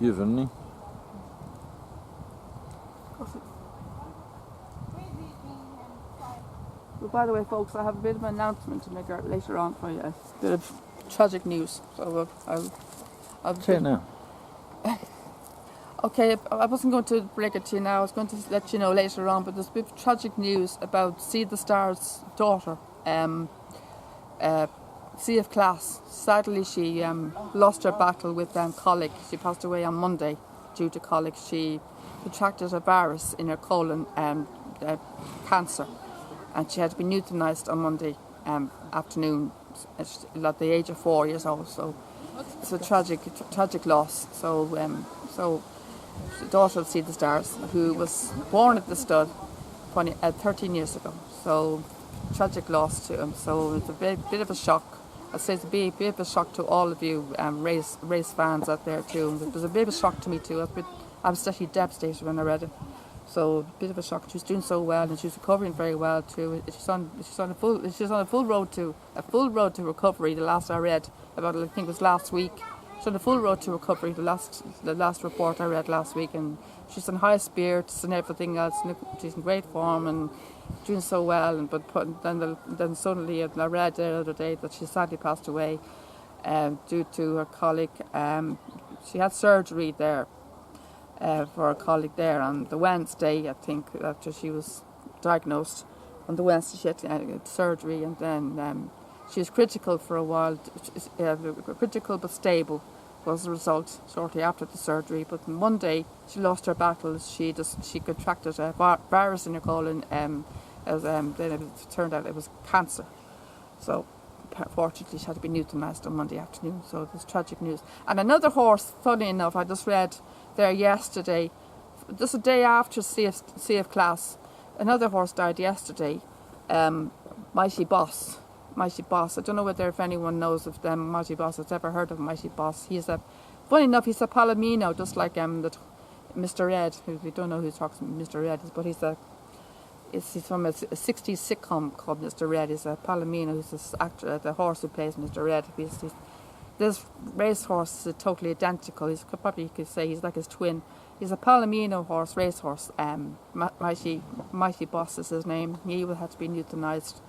Given. Well, by the way, folks, I have a bit of an announcement to make later on for you. A bit of tragic news. So I'll Say it now. Okay, I wasn't going to break it to you now. I was going to let you know later on, but there's a bit of tragic news about See the Stars' daughter, CF Class. Sadly, she lost her battle with colic. She passed away on Monday due to colic. She contracted a virus in her colon, cancer, and she had to be euthanized on Monday afternoon at the age of 4 years old. So it's a tragic loss. So the daughter of See the Stars, who was born at the stud 13 years ago. So tragic loss to him. So it's a bit of a shock. I'd say it's a bit of a shock to all of you race fans out there too. It was a bit of a shock to me too. I was actually devastated when I read it. So a bit of a shock. She was doing so well and she was recovering very well too. She's on a full road to recovery. The last I read about it, I think it was last week. She's on a full road to recovery. The last report I read last week, and she's in high spirits and everything else. And she's in great form and doing so well. Then suddenly I read the other day that she sadly passed away due to her colic. She had surgery there. For her colleague there on the Wednesday, I think, after she was diagnosed. On the Wednesday she had surgery, and then she was critical for a while, critical but stable was the result shortly after the surgery. But on Monday she lost her battle. She contracted a virus in her colon, then it turned out it was cancer. So fortunately she had to be euthanized on Monday afternoon, so it was tragic news. And another horse, funny enough, I just read there yesterday, just a day after CF Class, another horse died yesterday, Mighty Boss. I don't know if anyone knows of them, Mighty Boss, has ever heard of Mighty Boss. Funny enough, he's a Palomino, just like Mr. Ed, who we don't know who talks Mr. Ed is, but he's from a 60s sitcom called Mr. Red. He's a Palomino, who's this actor, the horse who plays Mr. Red. This racehorse is totally identical. You could say he's like his twin. He's a Palomino horse, racehorse. Mighty Boss is his name. He had to be euthanized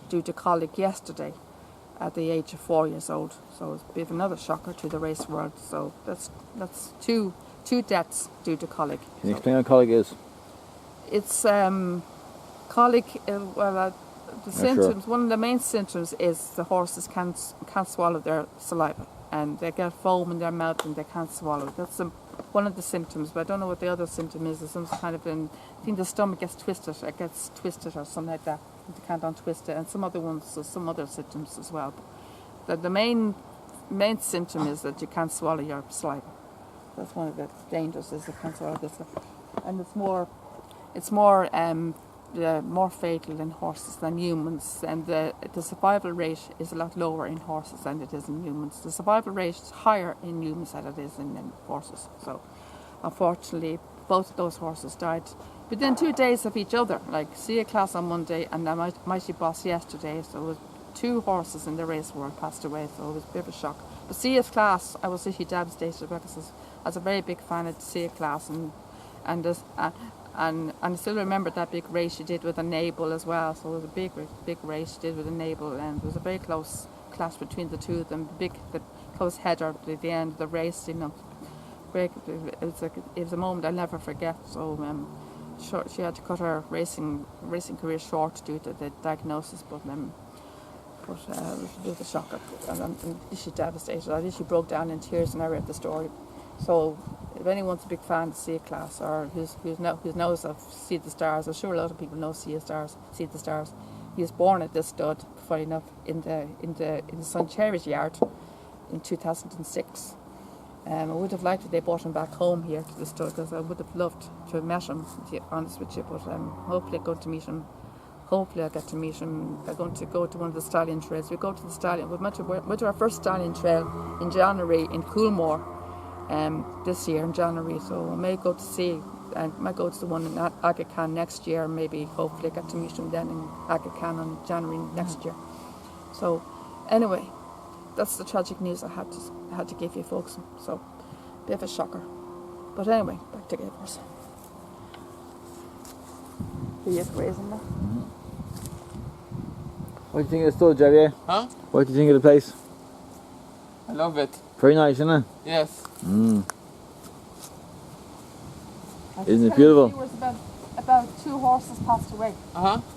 due to colic yesterday at the age of 4 years old. So it's a bit of another shocker to the race world. So that's two deaths due to colic. Can you explain what colic is? It's colic. The symptoms. Sure. One of the main symptoms is the horses can't swallow their saliva, and they get foam in their mouth and they can't swallow. That's one of the symptoms. But I don't know what the other symptom is. There's some kind of I think the stomach gets twisted. It gets twisted or something like that. They can't untwist it, and some other symptoms as well. But the main symptom is that you can't swallow your saliva. That's one of the dangers, is you can't swallow this, and it's more fatal in horses than humans, and the survival rate is a lot lower in horses than it is in humans. The survival rate is higher in humans than it is in horses. So unfortunately both of those horses died within 2 days of each other, like CF Class on Monday and Mighty Boss yesterday. So it was 2 horses in the race world passed away, so it was a bit of a shock. But CF Class, I was really devastated because I was a very big fan of CF Class, and I still remember that big race she did with Enable as well. So it was a big race she did with Enable, and it was a very close clash between the two of them. The close header at the end of the race, It was a moment I'll never forget. So she had to cut her racing career short due to the diagnosis, but it was a bit of a shocker, and she devastated. I think she broke down in tears when I read the story. So if anyone's a big fan of CF Class, or who knows of See the Stars, I'm sure a lot of people know See the Stars. He was born at this stud, funny enough, in the Sun Charity Yard in 2006. I would have liked it they brought him back home here to the stud, because I would have loved to have met him, to be honest with you. But hopefully I'm going to meet him. Hopefully I get to meet him. I'm going to go to one of the stallion trails. We go to the stallion. We went to our first stallion trail in January in Coolmore. This year in January, so I may go to the one in Aga Khan next year. Maybe hopefully I get to meet him then in Aga Khan in January next year. So anyway, that's the tragic news I had to give you folks. So Bit of a shocker. But anyway, back to Gables. He is grazing now. What do you think of the stud, Javier? Huh? What do you think of the place? I love it. Very nice, isn't it? Yes. Isn't it beautiful? He was about 2 horses passed away.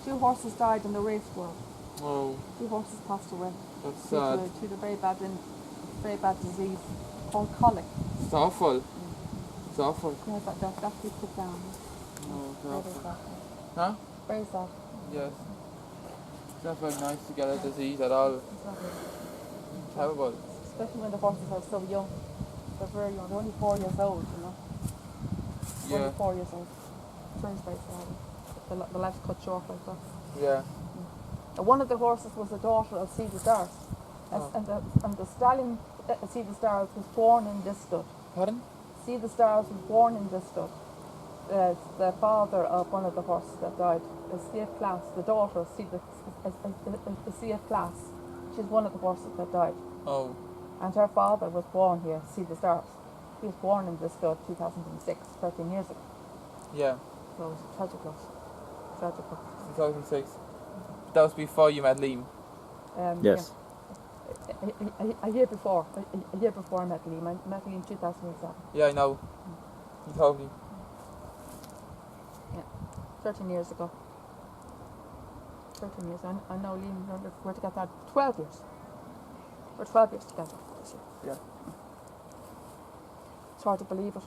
2 horses died in the race world. Oh, 2 horses passed away. that's Due sad. to the very bad disease called colic. It's awful. It's awful. Yeah, that we put down. No, it's Very awful. sad. Huh? Very sad. Yes. It's not very nice to get a disease at all. Terrible. Especially when the horses are so young. They're very young. They're only 4 years old, you know. Yeah. Only 4 years old. Turns very sad. The life's cut short like that. Yeah. One of the horses was a daughter of Sea the Stars. And the stallion Sea the Stars was born in this stud. Pardon? Sea the Stars was born in this stud. The father of one of the horses that died, C.F. Class, the daughter of C.F. Class, she's one of the horses that died. Oh. And her father was born here, Sea the Stars. He was born in this stud 2006, 13 years ago. Yeah. So it was a tragic loss. Tragic loss. 2006. That was before you met Liam. Yes. Yeah. A year before. A year before I met Liam. I met Liam in 2007. Yeah, I know. You told me. 13 years ago. 13 years. I know Liam, we're together 12 years. We're 12 years together this year. Yeah. It's hard to believe it.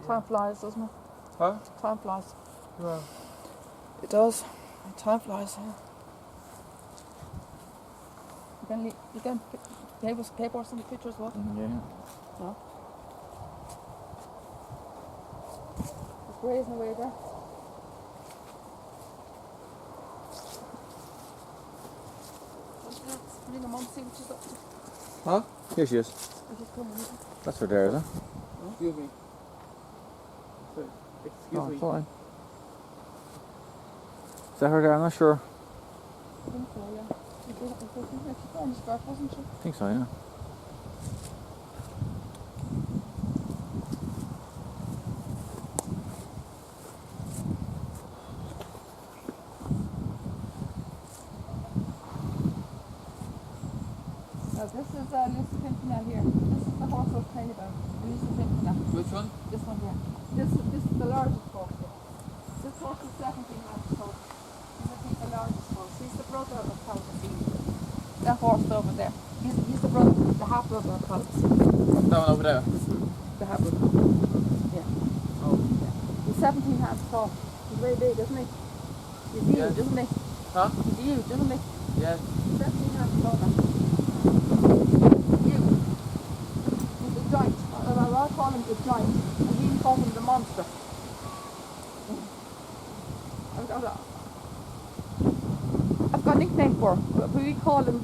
Time flies, doesn't it? Huh? Time flies. Yeah. It does. Time flies, yeah. You can give us some pictures, what? Yeah. No? It's grazing away there. Ring her mum, see what she's up to. Huh? Here she is. She's just coming, isn't it? That's her there, is it? Excuse me. Sorry. Excuse Oh, me. it's fine. Is that her there? I'm not sure. I think so, yeah. She's born this birth, wasn't she? I think so, yeah. This is Lucy Pimpernel here. This is the horse I was telling you about. Lucy Pimpernel. Which one? This one here. This is the largest horse here. This horse is 17 months old. He's I think the largest horse. He's the brother of Calvin. That horse over there. He's the brother, the half brother of Calvin. That one over there. The half brother. Yeah. Oh. Yeah. He's 17 hands tall. He's very big, isn't he? He's huge, Yeah. isn't he? Huh? He's huge, isn't he? Yes. 17 hands tall. Huge. He's a giant. I call him the giant, and he calls him the monster. I've got a nickname for him. We call him.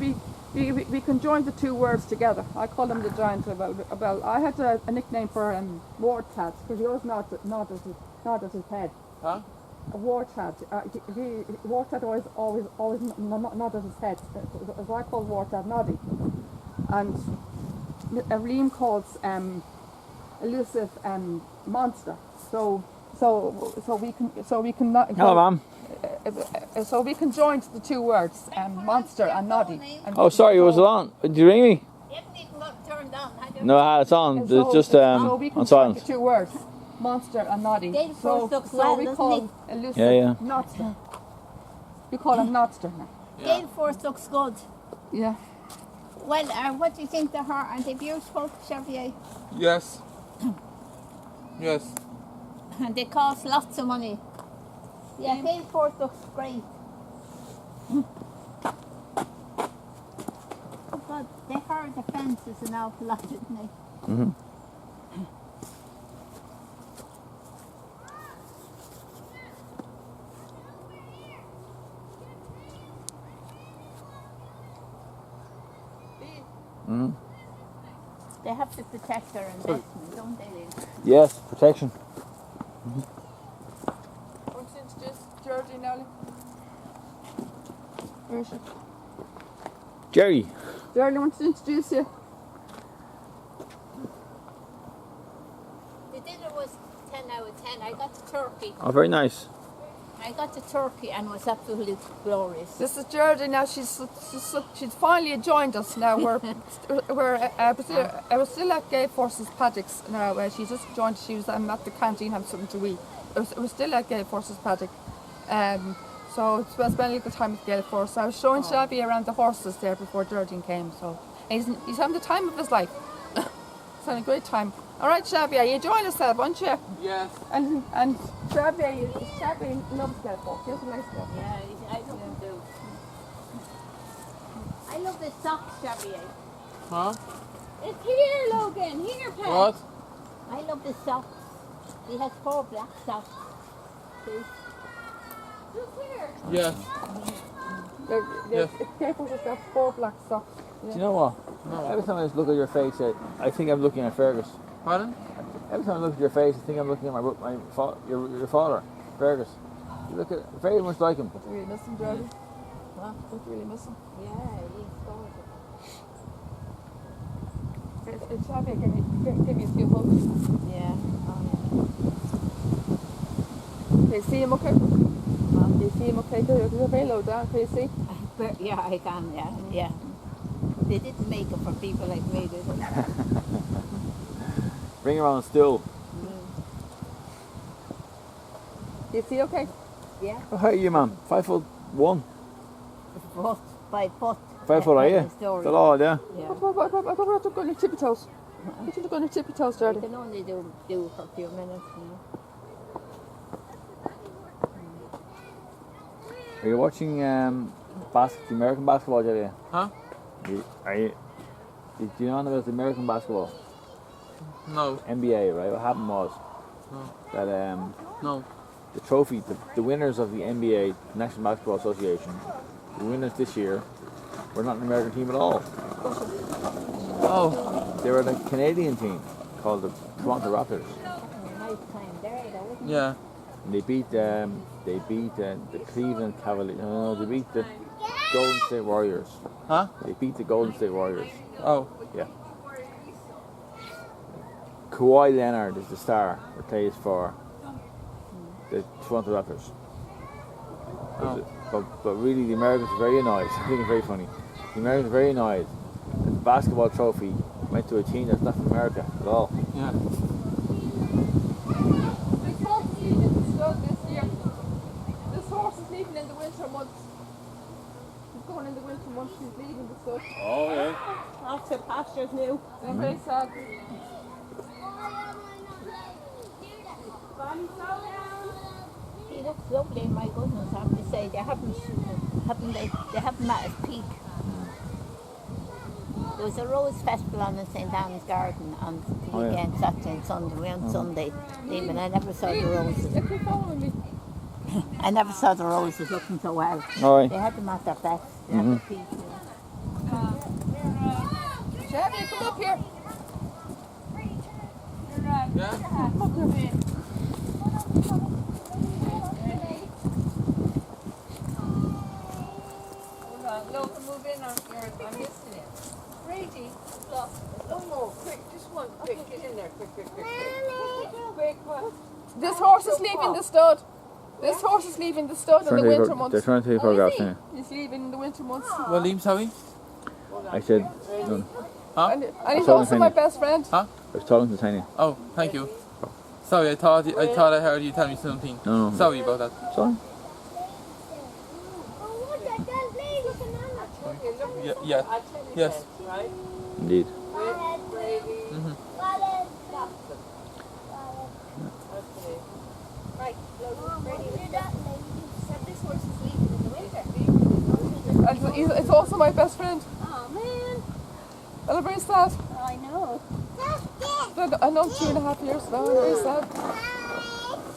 We can join the two words together. I call him the giant. I had a nickname for him, Wartad, because he always nodded his head. Huh? A Wartad. Wartad always nodded his head. As I call Wartad Noddy. And Liam calls elusive monster. So we can not. Hello, Mum. So we can join the two words, monster and noddy. And Oh, sorry, was it on? Did you ring me? You haven't even got it turned on, had you? No, it's on. and It's so- just so we can on join silent. the two words, monster and noddy. Dave So Force looks well, we doesn't call elusive Yeah. nodster. We call him nodster now. Gale Force looks good. Yeah. Well, what do you think of her? Aren't they beautiful, Xavier? Yes. Yes. And they cost lots of money. Yeah, Gale Force looks great. Oh God, they heard the fences an awful lot, didn't they? Mm-hmm. Mm-hmm. They have to protect their investment, don't they, Lynn? Yes, protection. Want to introduce Georgie Nolly? Where is she? Jerry. Georgie, want to introduce you? 10 out of 10. I got to Turkey. Oh, very nice. I got to Turkey and was absolutely glorious. This is Geraldine now. She's finally joined us now. We're still at Gay Forces Paddocks now. She just joined. She was at the canteen having something to eat. We're still at Gay Forces Paddock. So we'll spend a little time with Gay Force. I was showing Shabby around the horses there before Geraldine came. So he's having the time of his life. He's having a great time. All right, Shabby, you enjoying yourself, aren't you? Yes. And Shabby loves Gay Force. He has a nice dog. Yeah, I love them too. I love the socks, Xavier. Huh? It's here, Logan. Here, Pat. What? I love the socks. He has 4 black socks. See? Look here. Yes. Yes. Gay Force has got 4 black socks. Do you know what? No. Every time I just look at your face, I think I'm looking at Fergus. Pardon? Every time I look at your face, I think I'm looking at your father, Fergus. You look at very much like him. Don't you really miss him, Geraldine? What? Don't you really miss him? Yeah, he's gorgeous. It's Shabby, give me a few hugs. Yeah. Can you see him okay? Can you see him okay? There's a very low down. Can you see? But yeah, I can, yeah. They didn't make it for people like me, did they? Bring him on still. Do you see okay? Yeah. Oh, how are you, man? 5'1". Foot by foot. 5 foot, are you? The story. The Lord, yeah. Yeah. What about go on your tippy toes? You should go on your tippy toes, I Geraldine. can only do for a few minutes, you know. Are you watching the American basketball, Jelly? Huh? Do you know about the American basketball? No. NBA, right? What happened was No. that No. the trophy, the winners of the NBA, National Basketball Association, the winners this year were not an American team at all. Oh. They were the Canadian team called the Toronto Raptors. Nice time there, though, isn't it? Yeah. And they beat the Cleveland Cavaliers. No, they beat the Golden State Warriors. Huh? They beat the Golden State Warriors. Oh. Yeah. Kawhi Leonard is the star that plays for the Toronto Raptors. Oh. But really, the Americans are very annoyed. I think it's very funny. The Americans are very annoyed that the basketball trophy went to a team that's not from America at all. Yeah. This horse is leaving the stud this year. This horse is leaving in the winter months. He's going in the winter months. He's leaving the stud. Oh yeah. Off to pastures new. I'm very sad. He looks lovely, my goodness, I have to say. They haven't met his peak. There was a rose festival on in St. Anne's Garden on the Oh, yeah. weekend, Saturday and Sunday. We went Sunday evening. I never saw the roses. Keep following me. I never saw the roses looking so well. All right. They had them at their best. They had the peak. Shabby, come up here. Yeah. Come up here. Hold on. Look, move in on here. I'm missing it. Brady, look. One more. Quick, just one. Quick, get in there. Quick. Quick, what? This horse is leaving the stud. This horse is leaving the stud in the winter months. They're trying to take photographs now. He's leaving in the winter months. Well, Liam, sorry? I said, no, Huh? And he's saw also him my tiny. best friend. Huh? I was talking to Tiny. Oh, thank you. Sorry, I thought I heard you tell me something. No. Sorry about that. Sorry? Yeah. Yes. Indeed. And it's also my best friend. Oh, man. And I'm very sad. I know. I know 2.5 years now. I'm very sad.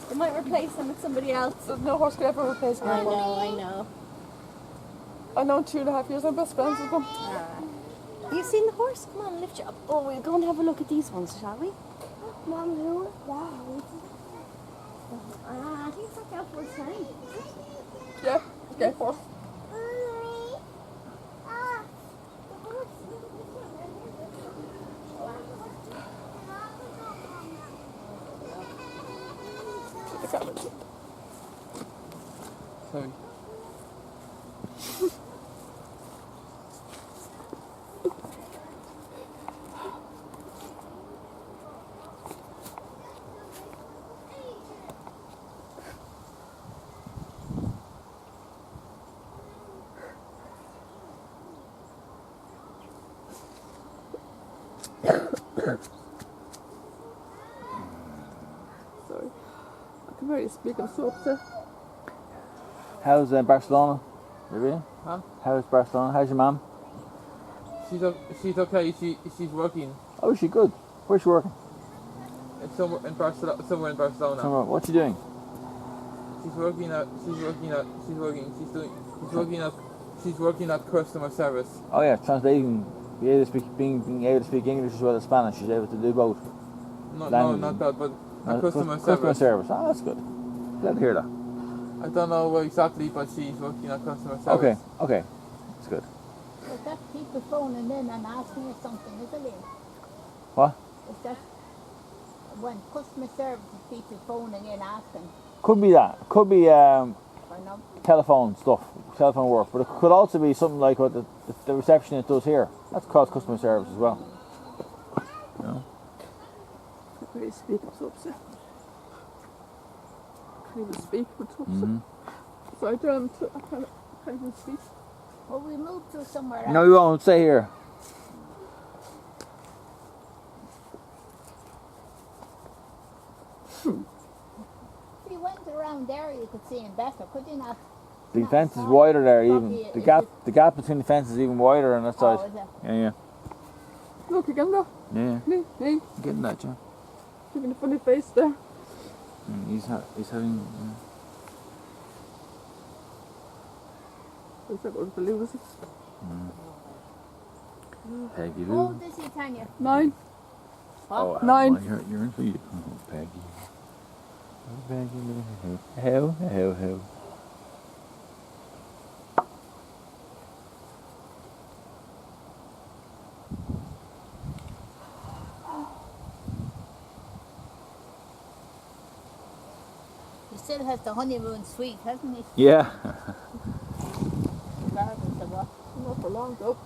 They might replace them with somebody else. No horse could ever replace me. I know. I know 2.5 years. I'm best friends with him. Have you seen the horse? Come on, lift you up. Oh, we'll go and have a look at these ones, shall we? Mom, who? Wow. I think it's like out for a sign. Yeah, okay, horse. Sorry. Sorry. I can barely speak, I'm so upset. How's Barcelona? Really? Huh? How's Barcelona? How's your mum? She's okay. She's working. Oh, is she good? Where's she working? Somewhere in Barcelona. Somewhere. What's she doing? She's working at customer service. Oh yeah, translating. Being able to speak English as well as Spanish. She's able to do both. No, Language. not that, but at customer Customer service. service. Oh, that's good. Glad to hear that. I don't know where exactly, but she's working at customer service. Okay. That's good. Is that people phoning in and asking you something, isn't it? What? Is that when customer service is people phoning in asking Could be that. Could be for no? telephone stuff, telephone work, but it could also be something like what the receptionist does here. That's called customer service as well. You know? I can barely speak, I'm so upset. I can't even speak, I'm so upset. Mm-hmm. So I can't even speak. Well, we moved to somewhere else. No, you won't. Stay here. If you went around there, you could see him better, could you not? The Not fence is far. wider there. Probably Even the it- gap between the fence is even wider on that side. Oh, is it? Yeah. Look again, though. Yeah. Hey, Getting that, John. giving a funny face there. He's having. Looks like we're going to lose it. Peggy How Lou. old is he, Tanya? 9. Oh, 9. You're in for you. Oh, Peggy. Oh, Peggy Lou. How. He still has the honeymoon suite, hasn't he? Yeah. Regardless of what. Not for long, though.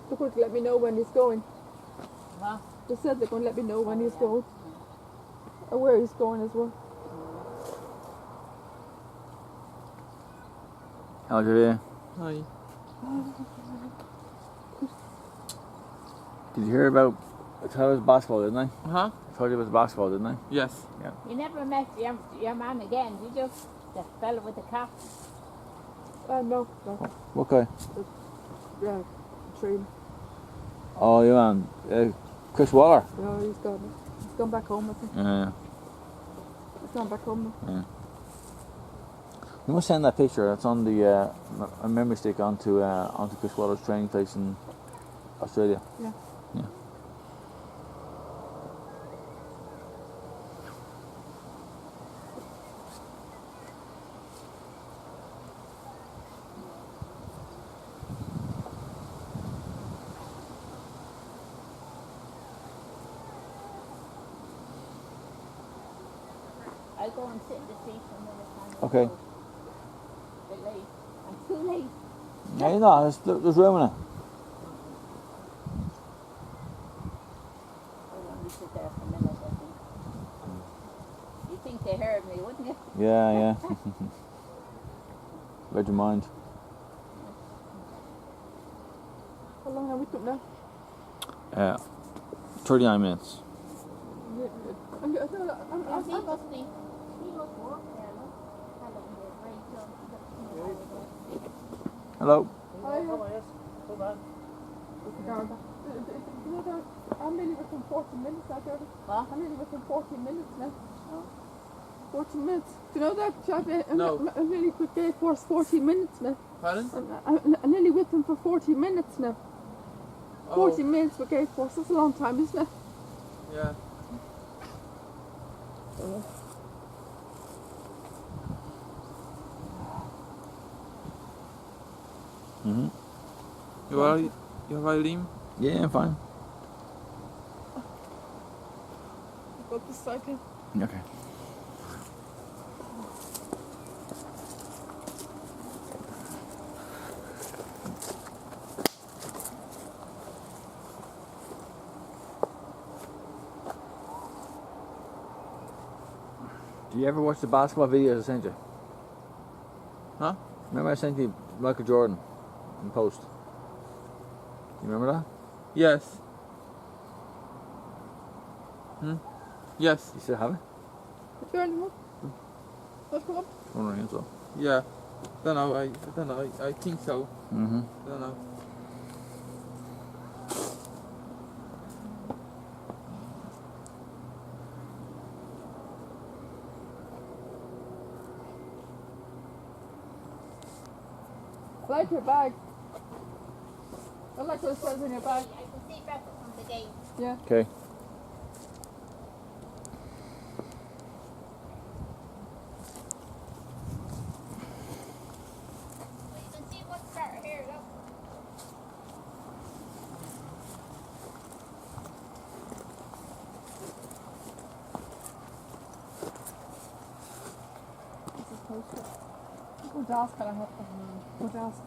They're going to let me know when he's going. Huh? They said they're going to let me know when he's going. Or where he's going as well. How's your day? Hi. Did you hear about? I told you about basketball, didn't I? Huh? I told you about basketball, didn't I? Yes. You never met your man again, did you? The fella with the cap. No. What guy? Yeah, train. Oh, you man, Chris Waller. No, he's gone. He's gone back home, I think. Yeah. He's gone back home now. You must send that picture. That's on the a memory stick onto Chris Waller's training place in Australia. Yeah. Yeah. I'll go and sit in the seat for a minute. Tanya. Okay. Bit late. I'm too late. Yeah, you know, there's room in it. I'll only sit there for a minute, I think. You think they heard me, wouldn't you? Yeah. Read your mind. How long are we took now? 39 minutes. I'm He must work there, look. Hello, Hello. I'm nearly within 40 minutes out there. What? I'm nearly within 40 minutes now. 40 minutes. Do you know that, Jack? No. I'm nearly with Gay Force 40 minutes now. Pardon? I'm nearly with him for 40 minutes now. 40 minutes for gate force, that's a long time, isn't it? Yeah. Mm-hmm. You alright? You alright, Liam? Yeah, I'm fine. Go up this side then. Okay. Do you ever watch the basketball videos I sent you? Huh? Remember I sent you Michael Jordan in post? You remember that? Yes. Yes. You still have it? Turn them up. Let's come up. One ring so. Yeah. Don't know. I don't know. I think so. Mm-hmm. Don't know. I like your bag. I like those things in your bag. I can see better from the gate. Yeah. Okay. You can see what's better here, look. This is close. Good ask, can I have? Good ask.